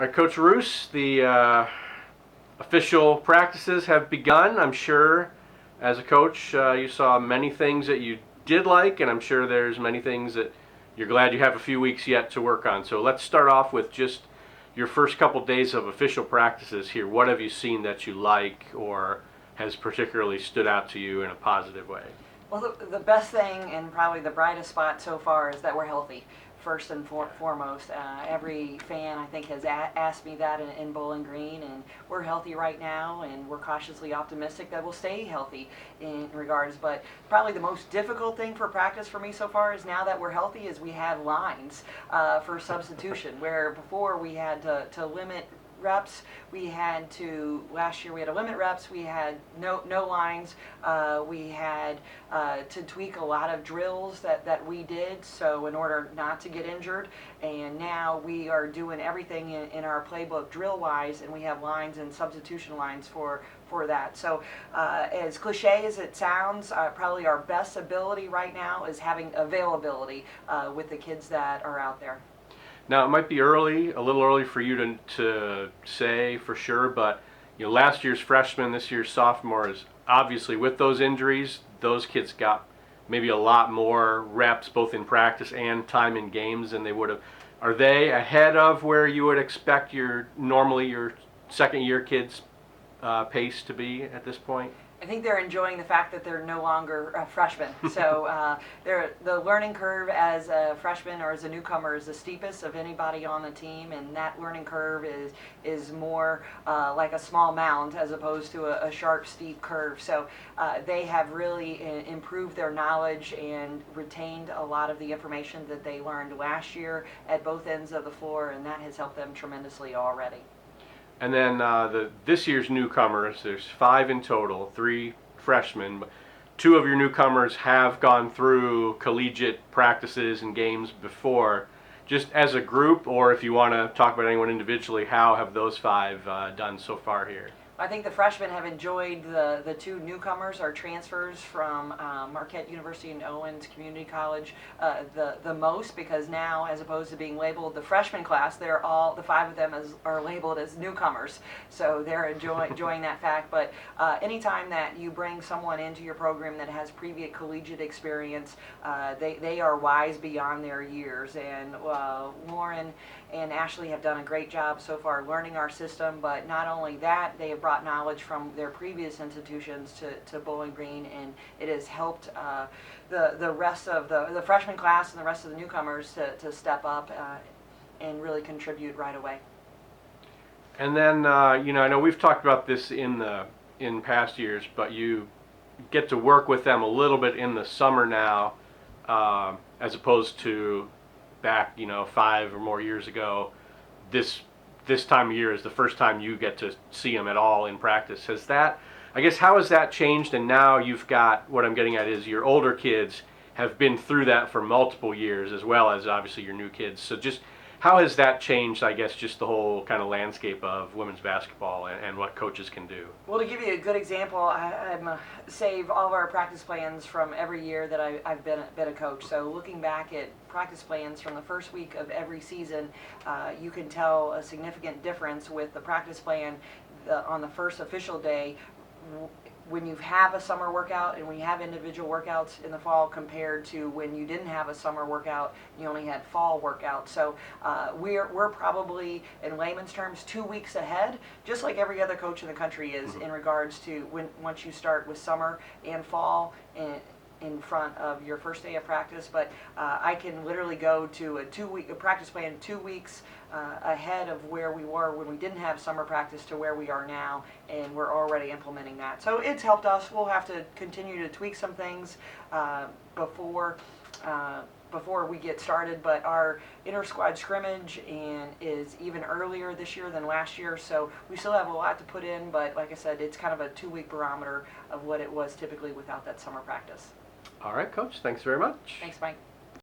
All right, Coach Roos, the official practices have begun. I'm sure as a coach you saw many things that you did like, and I'm sure there's many things that you're glad you have a few weeks yet to work on. So let's start off with just your first couple days of official practices here. What have you seen that you like or has particularly stood out to you in a positive way? Well, the best thing and probably the brightest spot so far is that we're healthy. First and foremost, every fan I think has asked me that in Bowling Green, and we're healthy right now, and we're cautiously optimistic that we'll stay healthy in regards. But probably the most difficult thing for practice for me so far is now that we're healthy is we have lines for substitution, where before we had to limit reps. Last year we had to limit reps, we had no lines, we had to tweak a lot of drills that we did, so in order not to get injured, and now we are doing everything in our playbook drill wise, and we have lines and substitution lines for that. So as cliche as it sounds, probably our best ability right now is having availability with the kids that are out there. Now, it might be a little early for you to say for sure, but last year's freshmen, this year's sophomores, obviously with those injuries, those kids got maybe a lot more reps both in practice and time in games than they would have. Are they ahead of where you would expect normally your second year kids' pace to be at this point? I think they're enjoying the fact that they're no longer freshmen. So the learning curve as a freshman or as a newcomer is the steepest of anybody on the team, and that learning curve is more like a small mound as opposed to a sharp, steep curve. So they have really improved their knowledge and retained a lot of the information that they learned last year at both ends of the floor, and that has helped them tremendously already. And then this year's newcomers, there's 5 in total, 3 freshmen. But 2 of your newcomers have gone through collegiate practices and games before. Just as a group, or if you want to talk about anyone individually, how have those 5 done so far here? I think the freshmen have enjoyed the 2 newcomers, or transfers from Marquette University and Owens Community College, the most, because now, as opposed to being labeled the freshman class, the 5 of them are labeled as newcomers. So they're enjoying that fact. But anytime that you bring someone into your program that has previous collegiate experience, they are wise beyond their years. And Lauren and Ashley have done a great job so far learning our system, but not only that, they have brought knowledge from their previous institutions to Bowling Green, and it has helped the rest of the freshman class and the rest of the newcomers to step up and really contribute right away. And then I know we've talked about this in past years, but you get to work with them a little bit in the summer now, as opposed to back 5 or more years ago. This time of year is the first time you get to see them at all in practice. How has that changed? And now you've got, what I'm getting at is your older kids have been through that for multiple years, as well as obviously your new kids. So just how has that changed, I guess, just the whole kind of landscape of women's basketball and what coaches can do? Well, to give you a good example, I'm save all of our practice plans from every year that I've been a coach. So looking back at practice plans from the first week of every season, you can tell a significant difference with the practice plan on the first official day when you have a summer workout and when you have individual workouts in the fall, compared to when you didn't have a summer workout, you only had fall workouts. So we're probably, in layman's terms, 2 weeks ahead, just like every other coach in the country is, in regards to once you start with summer and fall in front of your first day of practice. But I can literally go to a practice plan 2 weeks ahead of where we were when we didn't have summer practice to where we are now, and we're already implementing that. So it's helped us. We'll have to continue to tweak some things before we get started, but our inter-squad scrimmage is even earlier this year than last year, so we still have a lot to put in, but like I said, it's kind of a 2-week barometer of what it was typically without that summer practice. All right, Coach, thanks very much. Thanks, Mike.